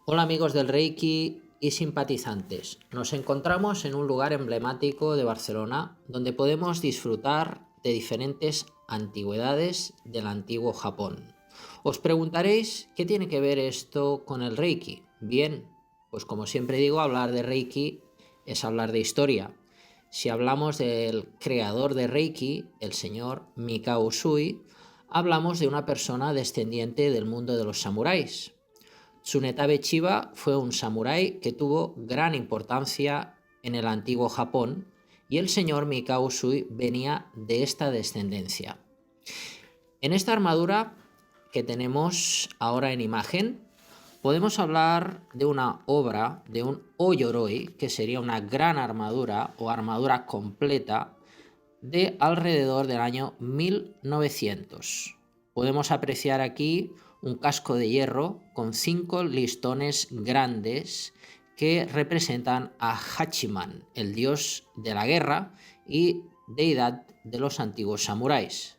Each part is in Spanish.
Hola amigos del Reiki y simpatizantes. Nos encontramos en un lugar emblemático de Barcelona donde podemos disfrutar de diferentes antigüedades del antiguo Japón. Os preguntaréis qué tiene que ver esto con el Reiki. Bien, pues como siempre digo, hablar de Reiki es hablar de historia. Si hablamos del creador de Reiki, el señor Mikao Usui, hablamos de una persona descendiente del mundo de los samuráis. Tsunetabe Chiba fue un samurái que tuvo gran importancia en el antiguo Japón y el señor Mikao Usui venía de esta descendencia. En esta armadura que tenemos ahora en imagen, podemos hablar de una obra de un Oyoroi, que sería una gran armadura o armadura completa de alrededor del año 1900. Podemos apreciar aquí un casco de hierro con 5 listones grandes que representan a Hachiman, el dios de la guerra y deidad de los antiguos samuráis.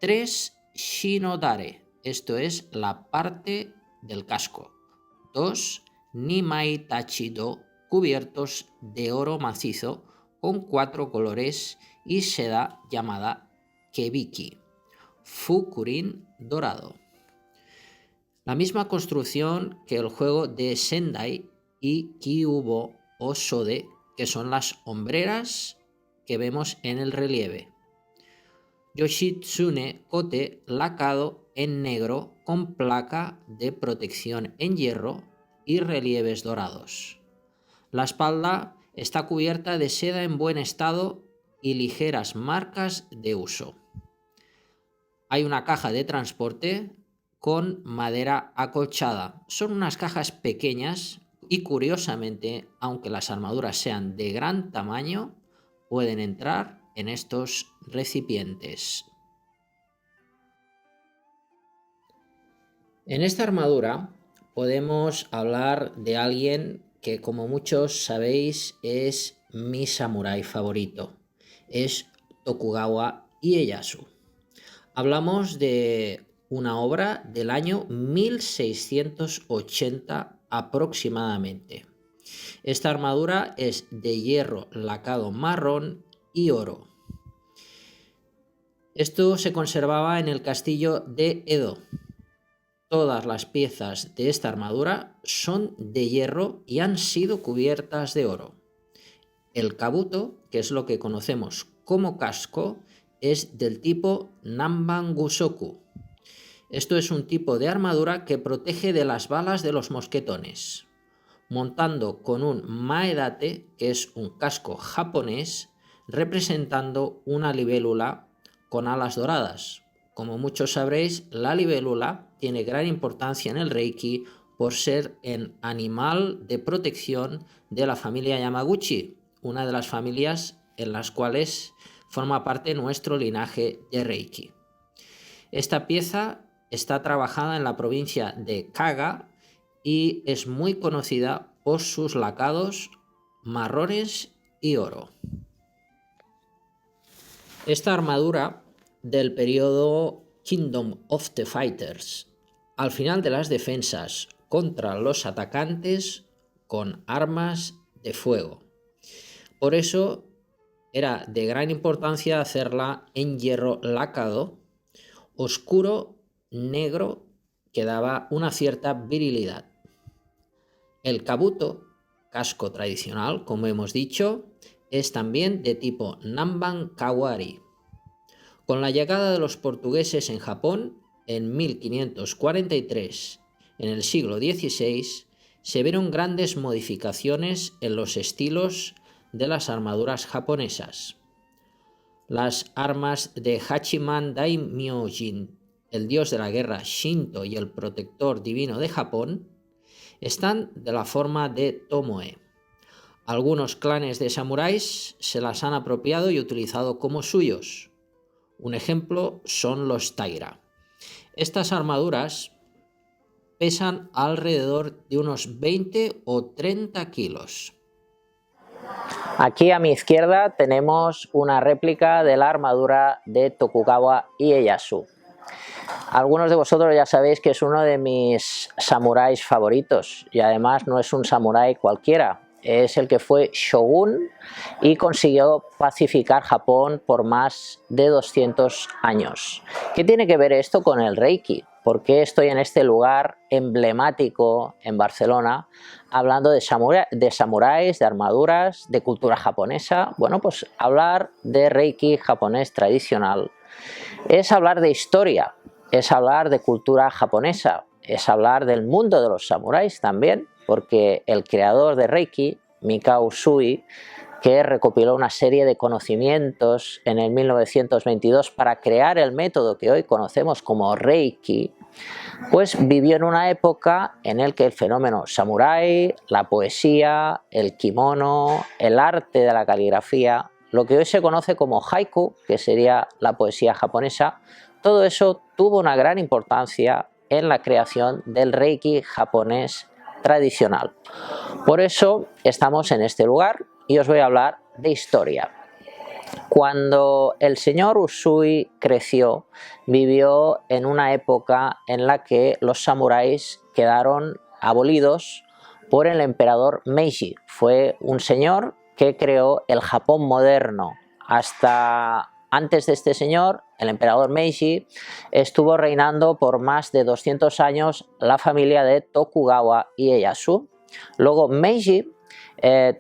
3 Shinodare, esto es la parte del casco. 2 Nimai Tachido, cubiertos de oro macizo con 4 colores y seda llamada Kebiki. Fukurin dorado. La misma construcción que el juego de Sendai y Kyuubo o Sode, que son las hombreras que vemos en el relieve. Yoshitsune Kote lacado en negro con placa de protección en hierro y relieves dorados. La espalda está cubierta de seda en buen estado y ligeras marcas de uso. Hay una caja de transporte con madera acolchada. Son unas cajas pequeñas y curiosamente, aunque las armaduras sean de gran tamaño, pueden entrar en estos recipientes. En esta armadura podemos hablar de alguien que, como muchos sabéis, es mi samurái favorito. Es Tokugawa Ieyasu. Hablamos de una obra del año 1680 aproximadamente. Esta armadura es de hierro lacado marrón y oro. Esto se conservaba en el castillo de Edo. Todas las piezas de esta armadura son de hierro y han sido cubiertas de oro. El kabuto, que es lo que conocemos como casco, es del tipo Nambangusoku. Esto es un tipo de armadura que protege de las balas de los mosquetones. Montando con un maedate, que es un casco japonés, representando una libélula con alas doradas. Como muchos sabréis, la libélula tiene gran importancia en el Reiki por ser el animal de protección de la familia Yamaguchi, una de las familias en las cuales forma parte nuestro linaje de Reiki. Esta pieza está trabajada en la provincia de Kaga y es muy conocida por sus lacados marrones y oro. Esta armadura del periodo Kingdom of the Fighters, al final de las defensas contra los atacantes con armas de fuego. Por eso era de gran importancia hacerla en hierro lacado, oscuro, negro, que daba una cierta virilidad. El kabuto, casco tradicional, como hemos dicho, es también de tipo Namban Kawari. Con la llegada de los portugueses en Japón, en 1543, en el siglo XVI, se vieron grandes modificaciones en los estilos de las armaduras japonesas. Las armas de Hachiman Daimyojin el dios de la guerra Shinto y el protector divino de Japón, están de la forma de tomoe. Algunos clanes de samuráis se las han apropiado y utilizado como suyos. Un ejemplo son los taira. Estas armaduras pesan alrededor de unos 20 o 30 kilos. Aquí a mi izquierda tenemos una réplica de la armadura de Tokugawa Ieyasu. Algunos de vosotros ya sabéis que es uno de mis samuráis favoritos y además no es un samurái cualquiera, es el que fue shogun y consiguió pacificar Japón por más de 200 años. ¿Qué tiene que ver esto con el Reiki? ¿Por qué estoy en este lugar emblemático en Barcelona hablando de samuráis, de armaduras, de cultura japonesa? Bueno, pues hablar de Reiki japonés tradicional es hablar de historia, es hablar de cultura japonesa, es hablar del mundo de los samuráis también, porque el creador de Reiki, Mikao Usui, que recopiló una serie de conocimientos en el 1922 para crear el método que hoy conocemos como Reiki, pues vivió en una época en la que el fenómeno samurái, la poesía, el kimono, el arte de la caligrafía, lo que hoy se conoce como haiku, que sería la poesía japonesa, todo eso tuvo una gran importancia en la creación del Reiki japonés tradicional. Por eso estamos en este lugar y os voy a hablar de historia. Cuando el señor Usui creció, vivió en una época en la que los samuráis quedaron abolidos por el emperador Meiji. Fue un señor que creó el Japón moderno. Hasta antes de este señor, el emperador Meiji, estuvo reinando por más de 200 años la familia de Tokugawa Ieyasu. Luego Meiji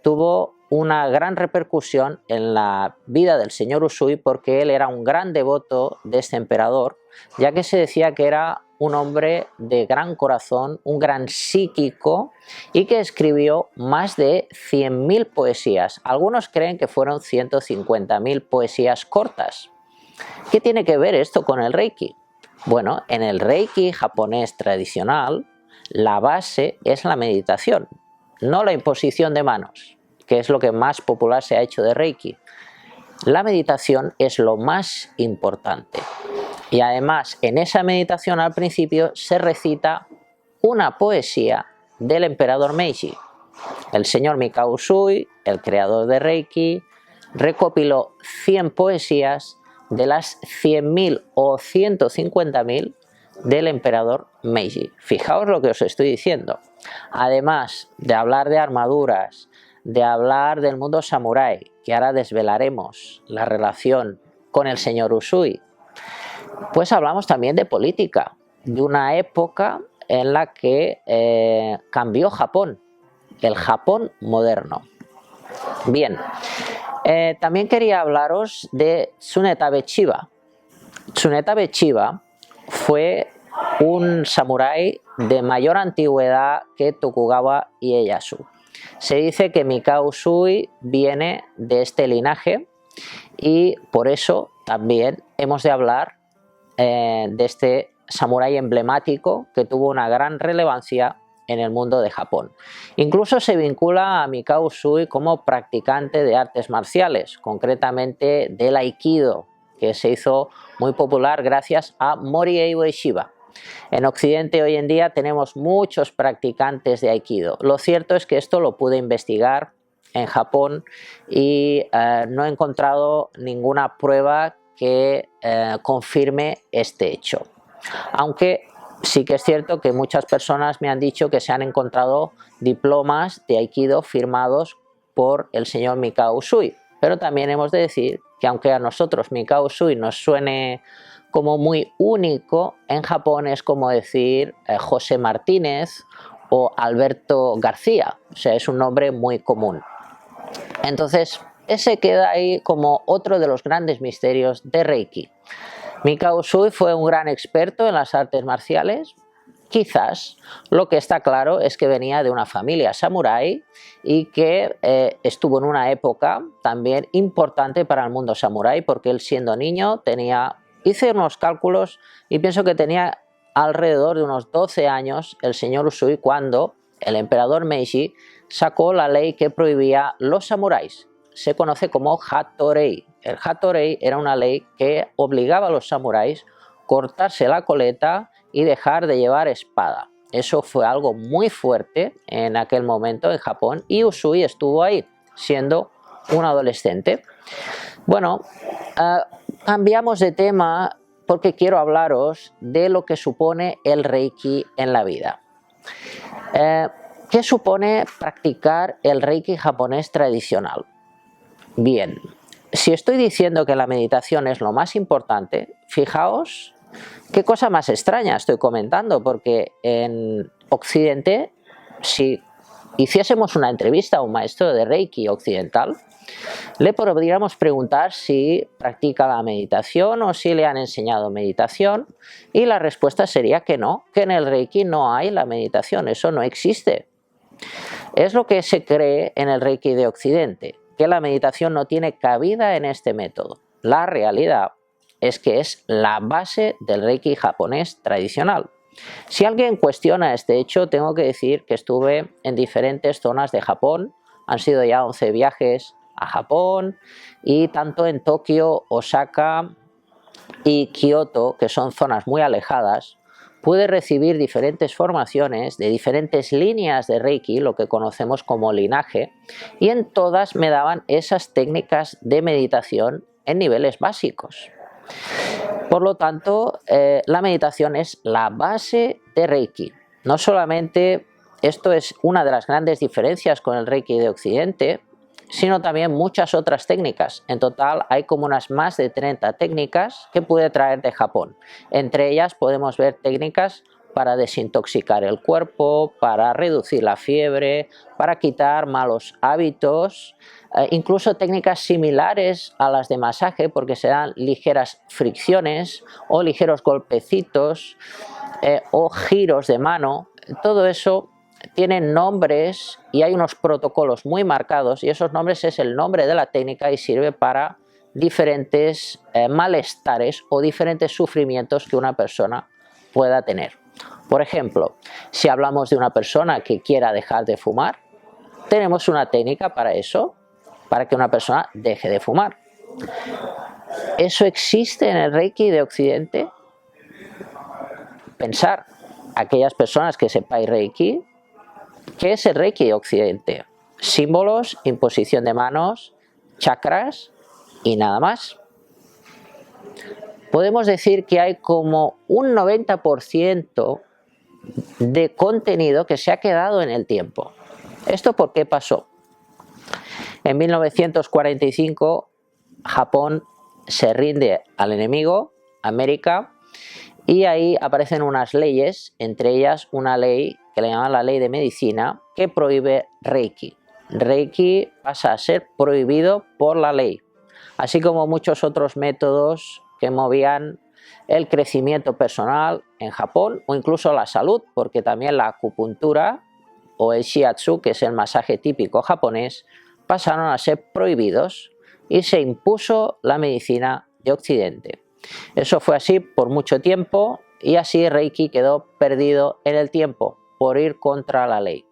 tuvo una gran repercusión en la vida del señor Usui porque él era un gran devoto de este emperador, ya que se decía que era un hombre de gran corazón, un gran psíquico y que escribió más de 100.000 poesías. Algunos creen que fueron 150.000 poesías cortas. ¿Qué tiene que ver esto con el Reiki? Bueno, en el Reiki japonés tradicional, la base es la meditación, no la imposición de manos, que es lo que más popular se ha hecho de Reiki. La meditación es lo más importante. Y además, en esa meditación al principio se recita una poesía del emperador Meiji. El señor Mikao Usui, el creador de Reiki, recopiló 100 poesías de las 100.000 o 150.000 del emperador Meiji. Fijaos lo que os estoy diciendo. Además de hablar de armaduras, de hablar del mundo samurái, que ahora desvelaremos la relación con el señor Usui, pues hablamos también de política, de una época en la que cambió Japón, el Japón moderno. Bien, también quería hablaros de Tsunetabe Chiba. Tsunetabe Chiba fue un samurái de mayor antigüedad que Tokugawa Ieyasu. Se dice que Mikao Usui viene de este linaje y por eso también hemos de hablar de este samurái emblemático que tuvo una gran relevancia en el mundo de Japón. Incluso se vincula a Mikao Usui como practicante de artes marciales, concretamente del Aikido, que se hizo muy popular gracias a Morihei Ueshiba. En Occidente hoy en día tenemos muchos practicantes de Aikido. Lo cierto es que esto lo pude investigar en Japón y no he encontrado ninguna prueba que confirme este hecho. Aunque sí que es cierto que muchas personas me han dicho que se han encontrado diplomas de Aikido firmados por el señor Mikao Usui. Pero también hemos de decir que aunque a nosotros Mikao Usui nos suene como muy único, en Japón es como decir José Martínez o Alberto García, o sea, es un nombre muy común. Entonces, ese queda ahí como otro de los grandes misterios de Reiki. Mikao Usui fue un gran experto en las artes marciales. Quizás lo que está claro es que venía de una familia samurái y que estuvo en una época también importante para el mundo samurái porque él siendo niño tenía Hice unos cálculos y pienso que tenía alrededor de unos 12 años el señor Usui cuando el emperador Meiji sacó la ley que prohibía los samuráis. Se conoce como Hattorei. El Hattorei era una ley que obligaba a los samuráis a cortarse la coleta y dejar de llevar espada. Eso fue algo muy fuerte en aquel momento en Japón y Usui estuvo ahí, siendo un adolescente. Bueno, cambiamos de tema porque quiero hablaros de lo que supone el Reiki en la vida. ¿Qué supone practicar el Reiki japonés tradicional? Bien, si estoy diciendo que la meditación es lo más importante, fijaos qué cosa más extraña estoy comentando, porque en Occidente, si hiciésemos una entrevista a un maestro de Reiki occidental, le podríamos preguntar si practica la meditación o si le han enseñado meditación, y la respuesta sería que no, que en el Reiki no hay la meditación, eso no existe. Es lo que se cree en el Reiki de Occidente, que la meditación no tiene cabida en este método. La realidad es que es la base del Reiki japonés tradicional. Si alguien cuestiona este hecho, tengo que decir que estuve en diferentes zonas de Japón, han sido ya 11 viajes a Japón, y tanto en Tokio, Osaka y Kioto, que son zonas muy alejadas, pude recibir diferentes formaciones de diferentes líneas de Reiki, lo que conocemos como linaje, y en todas me daban esas técnicas de meditación en niveles básicos. Por lo tanto, la meditación es la base de Reiki. No solamente esto es una de las grandes diferencias con el Reiki de Occidente, sino también muchas otras técnicas. En total hay como unas más de 30 técnicas que pude traer de Japón. Entre ellas podemos ver técnicas para desintoxicar el cuerpo, para reducir la fiebre, para quitar malos hábitos, incluso técnicas similares a las de masaje, porque se dan ligeras fricciones o ligeros golpecitos o giros de mano. Todo eso tienen nombres y hay unos protocolos muy marcados, y esos nombres es el nombre de la técnica y sirve para diferentes malestares o diferentes sufrimientos que una persona pueda tener. Por ejemplo, si hablamos de una persona que quiera dejar de fumar, tenemos una técnica para eso, para que una persona deje de fumar. ¿Eso existe en el Reiki de Occidente? Pensar, aquellas personas que sepáis Reiki, ¿qué es el Reiki de Occidente? Símbolos, imposición de manos, chakras y nada más. Podemos decir que hay como un 90% de contenido que se ha quedado en el tiempo. ¿Esto por qué pasó? En 1945 Japón se rinde al enemigo, América, y ahí aparecen unas leyes, entre ellas una ley que le llaman la ley de medicina, que prohíbe Reiki. Reiki pasa a ser prohibido por la ley, así como muchos otros métodos que movían el crecimiento personal en Japón, o incluso la salud, porque también la acupuntura o el shiatsu, que es el masaje típico japonés, pasaron a ser prohibidos y se impuso la medicina de Occidente. Eso fue así por mucho tiempo y así Reiki quedó perdido en el tiempo por ir contra la ley.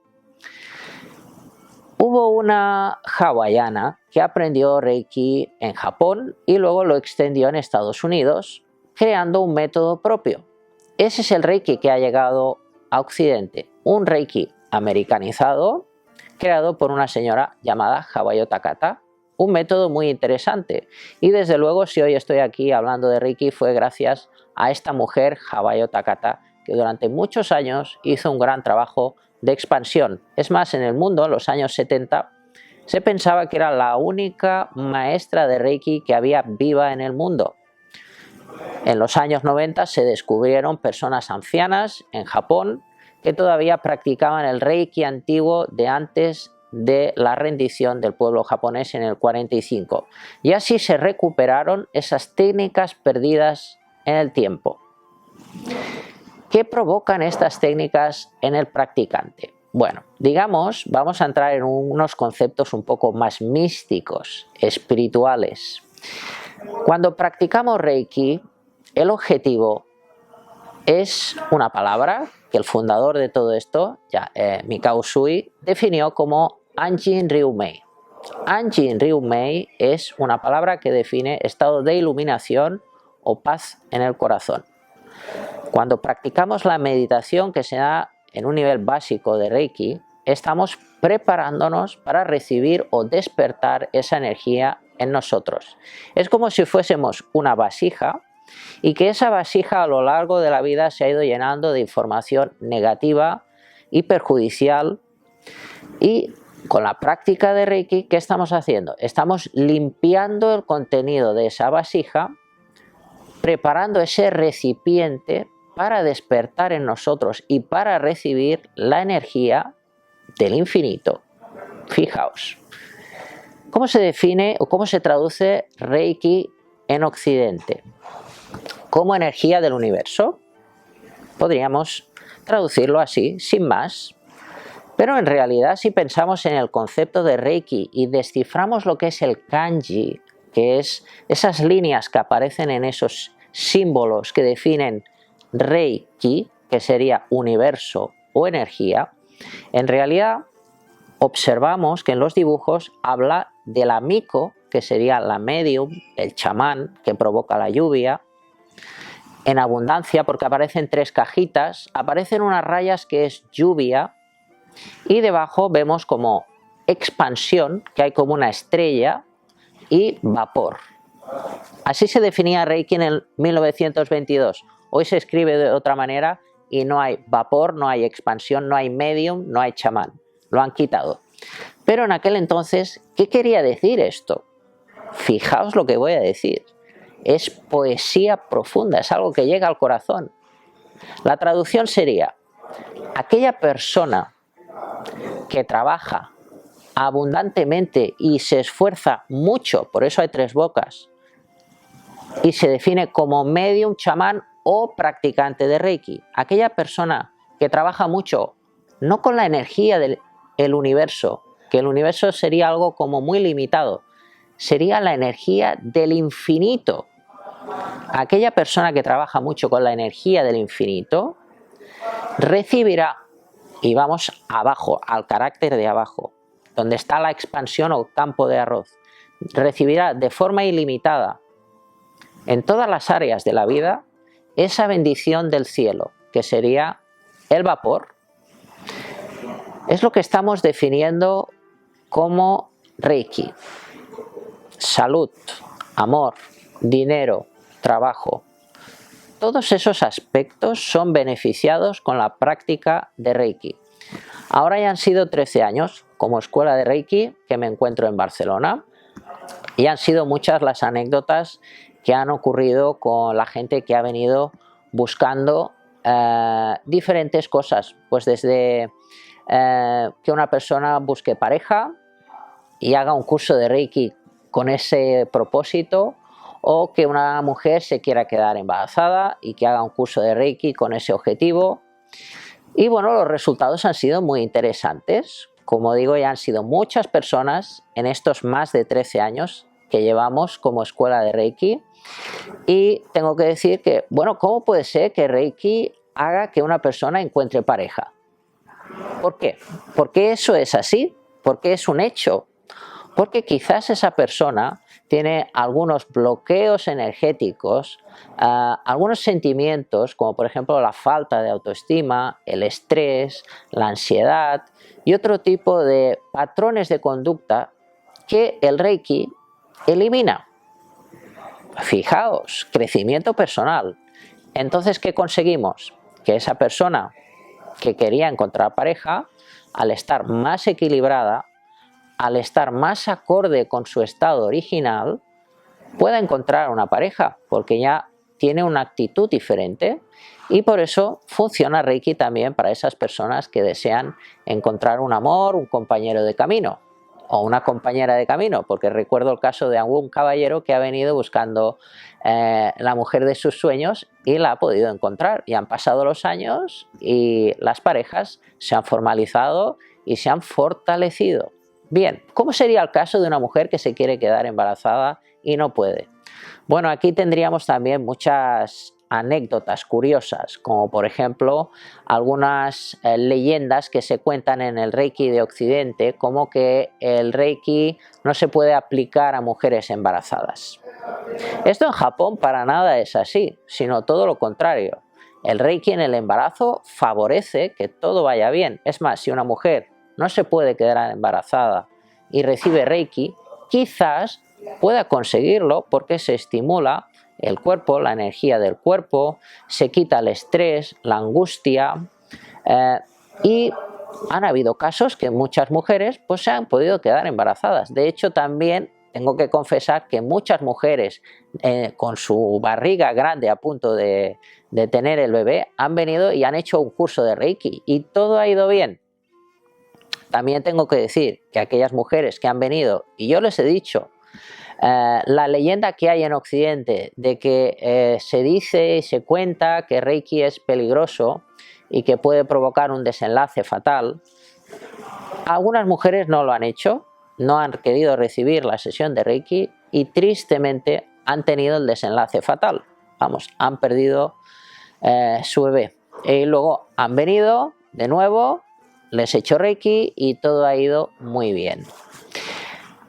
Hubo una hawaiana que aprendió Reiki en Japón y luego lo extendió en Estados Unidos, creando un método propio. Ese es el Reiki que ha llegado a Occidente, un Reiki americanizado creado por una señora llamada Hawayo Takata, un método muy interesante. Y desde luego, si hoy estoy aquí hablando de Reiki, fue gracias a esta mujer, Hawayo Takata, que durante muchos años hizo un gran trabajo de expansión. Es más, en el mundo, en los años 70, se pensaba que era la única maestra de Reiki que había viva en el mundo. En los años 90 se descubrieron personas ancianas en Japón que todavía practicaban el Reiki antiguo de antes de la rendición del pueblo japonés en el 45. Y así se recuperaron esas técnicas perdidas en el tiempo. ¿Qué provocan estas técnicas en el practicante? Bueno, digamos, vamos a entrar en unos conceptos un poco más místicos, espirituales. Cuando practicamos Reiki, El objetivo es una palabra que el fundador de todo esto, Mikao Usui, definió como Anjin Ryu Mei. Anjin Ryu Mei es una palabra que define estado de iluminación o paz en el corazón. Cuando practicamos la meditación que se da en un nivel básico de Reiki, estamos preparándonos para recibir o despertar esa energía en nosotros. Es como si fuésemos una vasija y que esa vasija a lo largo de la vida se ha ido llenando de información negativa y perjudicial, y con la práctica de Reiki, ¿qué estamos haciendo? Estamos limpiando el contenido de esa vasija, preparando ese recipiente para despertar en nosotros y para recibir la energía del infinito. Fijaos, ¿cómo se define o cómo se traduce Reiki en Occidente? Como energía del universo. Podríamos traducirlo así, sin más. Pero en realidad, si pensamos en el concepto de Reiki y desciframos lo que es el kanji, que es esas líneas que aparecen en esos símbolos que definen Reiki, que sería universo o energía, en realidad observamos que en los dibujos habla de la Miko, que sería la medium, el chamán que provoca la lluvia, en abundancia, porque aparecen 3 cajitas, aparecen unas rayas que es lluvia, y debajo vemos como expansión, que hay como una estrella, y vapor. Así se definía Reiki en el 1922. Hoy se escribe de otra manera y no hay vapor, no hay expansión, no hay medium, no hay chamán. Lo han quitado. Pero en aquel entonces, ¿qué quería decir esto? Fijaos lo que voy a decir. Es poesía profunda, es algo que llega al corazón. La traducción sería: aquella persona que trabaja abundantemente y se esfuerza mucho, por eso hay 3 bocas, y se define como medium, chamán o practicante de Reiki. Aquella persona que trabaja mucho, no con la energía del universo, que el universo sería algo como muy limitado, sería la energía del infinito. Aquella persona que trabaja mucho con la energía del infinito recibirá, y vamos abajo, al carácter de abajo, donde está la expansión o campo de arroz, recibirá de forma ilimitada en todas las áreas de la vida esa bendición del cielo, que sería el vapor. Es lo que estamos definiendo como Reiki. Salud, amor, dinero, trabajo. Todos esos aspectos son beneficiados con la práctica de Reiki. Ahora ya han sido 13 años como escuela de Reiki que me encuentro en Barcelona, y han sido muchas las anécdotas que han ocurrido con la gente que ha venido buscando diferentes cosas, pues desde que una persona busque pareja y haga un curso de Reiki con ese propósito, o que una mujer se quiera quedar embarazada y que haga un curso de Reiki con ese objetivo. Y bueno, los resultados han sido muy interesantes. Como digo, ya han sido muchas personas en estos más de 13 años que llevamos como escuela de Reiki. Y tengo que decir que, bueno, ¿cómo puede ser que Reiki haga que una persona encuentre pareja? ¿Por qué? ¿Por qué eso es así? ¿Por qué es un hecho? Porque quizás esa persona tiene algunos bloqueos energéticos, algunos sentimientos, como por ejemplo la falta de autoestima, el estrés, la ansiedad y otro tipo de patrones de conducta que el Reiki elimina. Fijaos, crecimiento personal. Entonces, ¿qué conseguimos? Que esa persona que quería encontrar pareja, al estar más equilibrada, al estar más acorde con su estado original, pueda encontrar una pareja, porque ya tiene una actitud diferente. Y por eso funciona Reiki también para esas personas que desean encontrar un amor, un compañero de camino o una compañera de camino, porque recuerdo el caso de algún caballero que ha venido buscando la mujer de sus sueños y la ha podido encontrar, y han pasado los años y las parejas se han formalizado y se han fortalecido. Bien, ¿cómo sería el caso de una mujer que se quiere quedar embarazada y no puede? Bueno, aquí tendríamos también muchas anécdotas curiosas, como por ejemplo algunas leyendas que se cuentan en el Reiki de Occidente, como que el Reiki no se puede aplicar a mujeres embarazadas. Esto en Japón para nada es así, sino todo lo contrario. El Reiki en el embarazo favorece que todo vaya bien. Es más, si una mujer no se puede quedar embarazada y recibe Reiki, quizás pueda conseguirlo porque se estimula el cuerpo, la energía del cuerpo, se quita el estrés, la angustia y han habido casos que muchas mujeres pues se han podido quedar embarazadas. De hecho, también tengo que confesar que muchas mujeres con su barriga grande a punto de tener el bebé han venido y han hecho un curso de Reiki y todo ha ido bien. También tengo que decir que aquellas mujeres que han venido y yo les he dicho la leyenda que hay en Occidente de que se dice y se cuenta que Reiki es peligroso y que puede provocar un desenlace fatal, algunas mujeres no lo han hecho, no han querido recibir la sesión de Reiki y tristemente han tenido el desenlace fatal. Vamos, han perdido su bebé. Y luego han venido de nuevo, les he hecho Reiki y todo ha ido muy bien.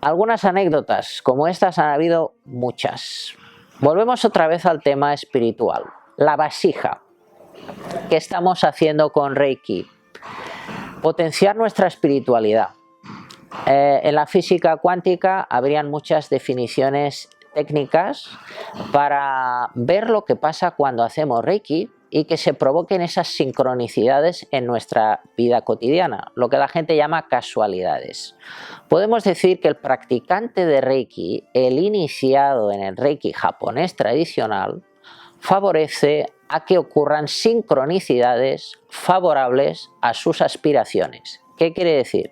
Algunas anécdotas como estas han habido muchas. Volvemos otra vez al tema espiritual. La vasija. ¿Qué estamos haciendo con Reiki? Potenciar nuestra espiritualidad. En la física cuántica habrían muchas definiciones técnicas para ver lo que pasa cuando hacemos Reiki y que se provoquen esas sincronicidades en nuestra vida cotidiana, lo que la gente llama casualidades. Podemos decir que el practicante de Reiki, el iniciado en el Reiki japonés tradicional, favorece a que ocurran sincronicidades favorables a sus aspiraciones. ¿Qué quiere decir?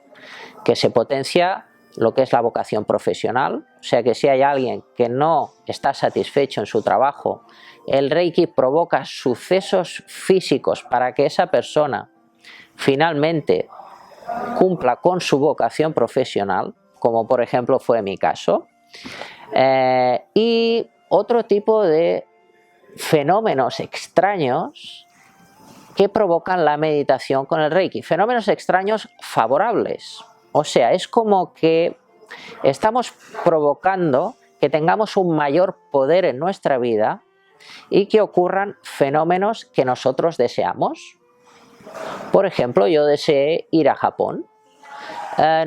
Que se potencia lo que es la vocación profesional, o sea que si hay alguien que no está satisfecho en su trabajo, el Reiki provoca sucesos físicos para que esa persona finalmente cumpla con su vocación profesional, como por ejemplo fue mi caso, y otro tipo de fenómenos extraños que provocan la meditación con el Reiki, fenómenos extraños favorables. O sea, es como que estamos provocando que tengamos un mayor poder en nuestra vida y que ocurran fenómenos que nosotros deseamos. Por ejemplo, yo deseé ir a Japón.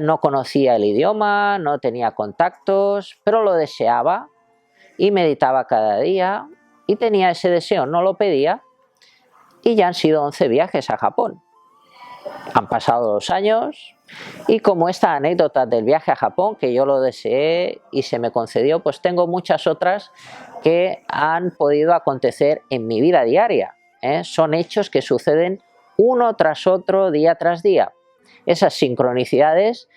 No conocía el idioma, no tenía contactos, pero lo deseaba y meditaba cada día y tenía ese deseo, no lo pedía y ya han sido 11 viajes a Japón. Han pasado 2 años y como esta anécdota del viaje a Japón, que yo lo deseé y se me concedió, pues tengo muchas otras que han podido acontecer en mi vida diaria. Son hechos que suceden uno tras otro, día tras día. Esas sincronicidades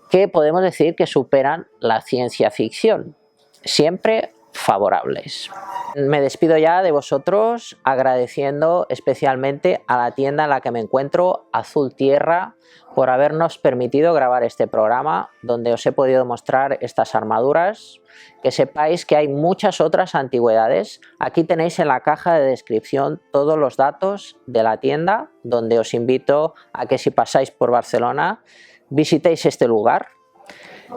que podemos decir que superan la ciencia ficción, siempre favorables. Me despido ya de vosotros agradeciendo especialmente a la tienda en la que me encuentro, Azul Tierra, por habernos permitido grabar este programa donde os he podido mostrar estas armaduras. Que sepáis que hay muchas otras antigüedades. Aquí tenéis en la caja de descripción todos los datos de la tienda, donde os invito a que si pasáis por Barcelona visitéis este lugar.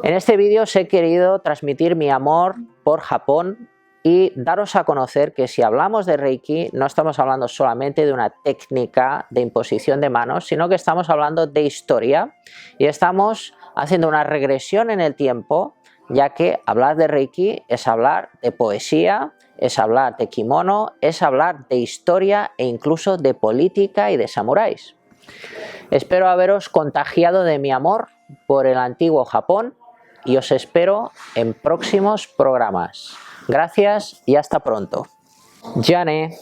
En este vídeo os he querido transmitir mi amor por Japón y daros a conocer que si hablamos de Reiki no estamos hablando solamente de una técnica de imposición de manos, sino que estamos hablando de historia y estamos haciendo una regresión en el tiempo, ya que hablar de Reiki es hablar de poesía, es hablar de kimono, es hablar de historia e incluso de política y de samuráis. Espero haberos contagiado de mi amor por el antiguo Japón y os espero en próximos programas. Gracias y hasta pronto. Jane.